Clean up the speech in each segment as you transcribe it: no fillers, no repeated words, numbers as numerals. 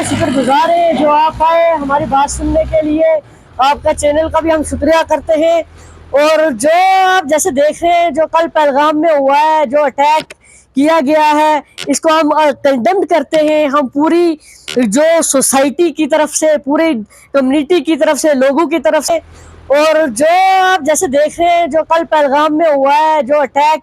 शुक्रगुजार हैं जो आप आए हमारी बात सुनने के लिए। आपका चैनल का भी हम शुक्रिया करते हैं। और जो आप जैसे देख रहे हैं, जो कल पहलगाम में हुआ है, जो अटैक किया गया है, इसको हम कंडेम करते हैं। हम पूरी जो सोसाइटी की तरफ से, पूरी कम्युनिटी की तरफ से, लोगों की तरफ से। और जो आप जैसे देख रहे हैं, जो कल पहलगाम में हुआ है, जो अटैक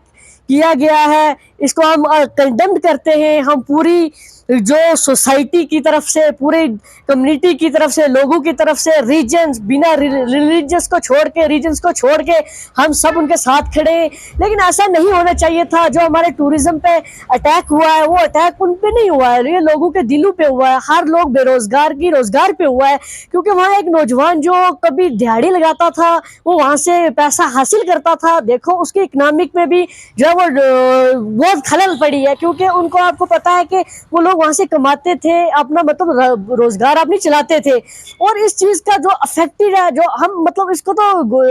किया गया है, इसको हम कंडेम करते हैं। हम पूरी जो सोसाइटी की तरफ से, पूरे कम्युनिटी की तरफ से, लोगों की तरफ से, रीजन्स बिना रिलीजियस को छोड़ के, रीजन्स को छोड़ के हम सब उनके साथ खड़े हैं। लेकिन ऐसा नहीं होना चाहिए था। जो हमारे टूरिज्म पे अटैक हुआ है, वो अटैक उन पे नहीं हुआ है, ये लोगों के दिलों पे हुआ है। हर लोग बेरोजगार की रोजगार पे हुआ है, क्योंकि वहाँ एक नौजवान जो कभी दिहाड़ी लगाता था, वो वहाँ से पैसा हासिल करता था। देखो उसकी इकोनॉमिक में भी जो है वो बहुत खलल पड़ी है, क्योंकि उनको, आपको पता है कि वो लोग वहां से कमाते थे, अपना मतलब रोजगार अपनी चलाते थे। और इस चीज का जो अफेक्टेड है, जो हम मतलब इसको तो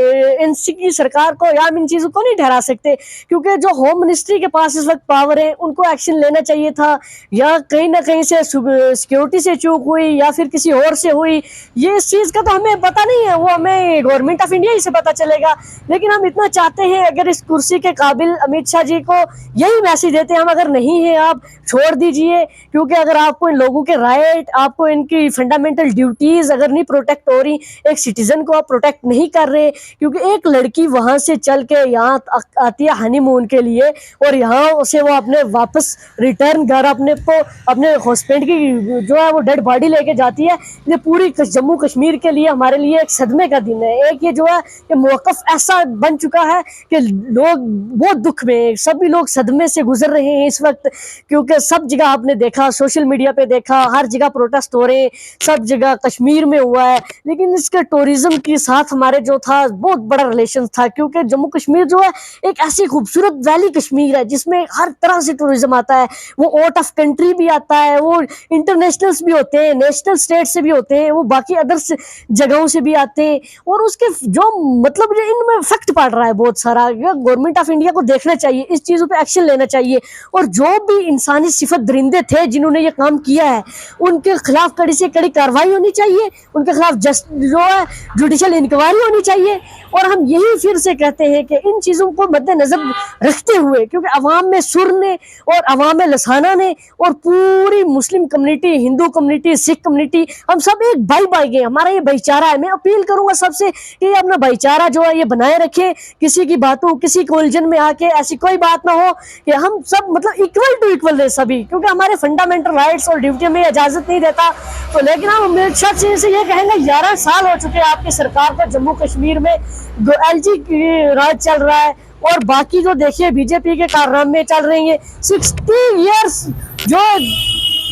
एनसी की सरकार को या हम इन चीजों को नहीं ठहरा सकते, क्योंकि जो होम मिनिस्ट्री के पास इस वक्त पावर है, उनको एक्शन लेना चाहिए था। या कहीं ना कहीं से सिक्योरिटी से चूक हुई या फिर किसी और से हुई, ये इस चीज का तो हमें पता नहीं है, वो हमें गवर्नमेंट ऑफ इंडिया ही से पता चलेगा। लेकिन हम इतना चाहते हैं, अगर इस कुर्सी के काबिल अमित शाह जी को यही मैसेज देते हैं, हम अगर नहीं है आप छोड़ दीजिए, क्योंकि अगर आपको इन लोगों के राइट, आपको इनकी फंडामेंटल ड्यूटीज अगर नहीं प्रोटेक्ट हो रही, एक सिटीजन को आप प्रोटेक्ट नहीं कर रहे, क्योंकि एक लड़की वहां से चल के यहाँ आती है हनीमून के लिए, और यहाँ से वो अपने वापस रिटर्न घर अपने हस्बैंड की जो है वो डेड बॉडी लेके जाती है। ये पूरी जम्मू कश्मीर के लिए, हमारे लिए एक सदमे का दिन है। एक ये जो है कि मौकफ ऐसा बन चुका है कि लोग बहुत दुख में, सभी लोग सदमे से गुजर रहे हैं इस वक्त, क्योंकि सब जगह आपने देखा, सोशल मीडिया पे देखा, हर जगह प्रोटेस्ट हो रहे हैं, सब जगह कश्मीर में हुआ है। लेकिन इसके टूरिज्म के साथ हमारे जो था बहुत बड़ा रिलेशन था, क्योंकि जम्मू कश्मीर जो है एक ऐसी खूबसूरत वैली कश्मीर है जिसमें हर तरह से टूरिज्म आता है। वो आउट ऑफ कंट्री भी आता है, वो इंटरनेशनल्स भी होते हैं, नेशनल स्टेट से भी होते हैं, वो बाकी अदर्स जगहों से भी आते हैं। और उसके जो मतलब इनमें इफेक्ट पड़ रहा है बहुत सारा। गवर्नमेंट ऑफ इंडिया को देखना चाहिए, इस चीजों पे एक्शन लेना चाहिए। और जो भी इंसानी सिफत दरिंदे थे जिन्होंने ये काम किया है, उनके खिलाफ कड़ी से कड़ी कार्रवाई होनी चाहिए, उनके खिलाफ जो है जुडिशियल इंक्वायरी होनी चाहिए। और हम यही फिर से कहते हैं कि इन चीजों को मद्देनजर रखते हुए, क्योंकि अवाम में सुर ने और अवाम में लसाना ने और पूरी Muslim community, Hindu community, Sikh community, हम सब एक भाई हैं। हमारा ये भाईचारा है। मैं अपील करूंगा सबसे कि ये अपना भाईचारा जो है ये बनाए रखे। किसी की बातों, किसी को उलझन में आके ऐसी कोई बात ना हो कि हम सब मतलब इक्वल टू इक्वल रहे सभी, क्योंकि हमारे फंडामेंटल राइट्स और ड्यूटी में इजाजत नहीं देता। तो लेकिन हम अमित शाह जी से ये कहेंगे, 11 साल हो चुके हैं आपकी सरकार को, जम्मू कश्मीर में LG राज चल रहा है, और बाकी जो देखिए बीजेपी के कारनामे चल रहे हैं। 60 ईयर्स जो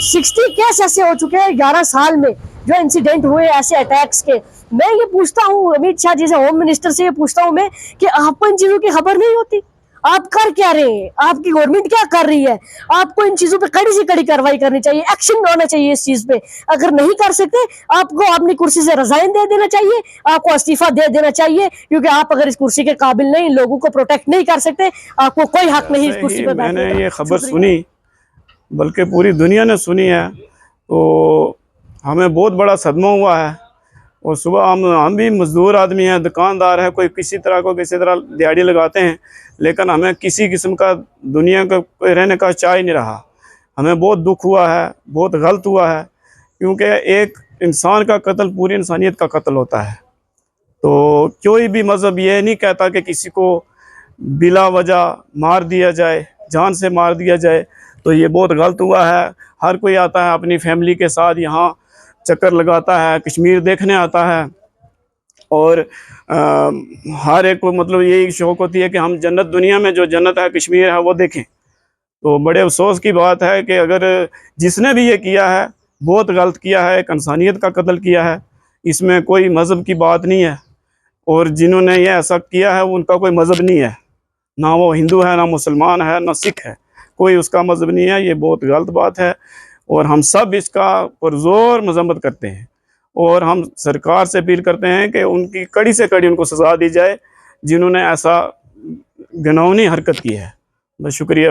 60 केस ऐसे हो चुके हैं 11 साल में, जो इंसिडेंट हुए ऐसे अटैक्स के। मैं ये पूछता हूँ अमित शाह जी से, होम मिनिस्टर से ये पूछता हूँ मैं कि आपको इन चीजों की खबर नहीं होती? आप कर क्या रहे हैं? आपकी गवर्नमेंट क्या कर रही है? आपको इन चीजों पे कड़ी से कड़ी कार्रवाई करनी चाहिए, एक्शन होना चाहिए इस चीज पे। अगर नहीं कर सकते, आपको अपनी कुर्सी से रिजाइन दे देना चाहिए, आपको इस्तीफा दे देना चाहिए, क्योंकि आप अगर इस कुर्सी के काबिल नहीं, लोगों को प्रोटेक्ट नहीं कर सकते, आपको कोई हक नहीं इस कुर्सी पे बैठने का। मैंने ये खबर सुनी, बल्कि पूरी दुनिया ने सुनी है, तो हमें बहुत बड़ा सदमा हुआ है। और सुबह हम भी मजदूर आदमी हैं, दुकानदार है, कोई किसी तरह दिहाड़ी लगाते हैं, लेकिन हमें किसी किस्म का दुनिया का कोई रहने का चाह ही नहीं रहा। हमें बहुत दुख हुआ है, बहुत गलत हुआ है, क्योंकि एक इंसान का कत्ल पूरी इंसानियत का कत्ल होता है। तो कोई भी मज़हब ये नहीं कहता कि किसी को बिला वजह मार दिया जाए, जान से मार दिया जाए। तो ये बहुत गलत हुआ है। हर कोई आता है अपनी फैमिली के साथ, यहाँ चक्कर लगाता है, कश्मीर देखने आता है, और हर एक को मतलब यही शौक़ होती है कि हम जन्नत, दुनिया में जो जन्नत है कश्मीर है वो देखें। तो बड़े अफसोस की बात है कि अगर जिसने भी ये किया है बहुत गलत किया है, एक इंसानियत का कत्ल किया है, इसमें कोई मज़हब की बात नहीं है। और जिन्होंने ये ऐसा किया है उनका कोई मज़हब नहीं है, ना वो हिंदू है, ना मुसलमान है, ना सिख है, कोई उसका मज़हब नहीं है। ये बहुत गलत बात है, और हम सब इसका पुरज़ोर मज़म्मत करते हैं। और हम सरकार से अपील करते हैं कि उनकी कड़ी से कड़ी उनको सज़ा दी जाए जिन्होंने ऐसा घिनौनी हरकत की है। बस शुक्रिया।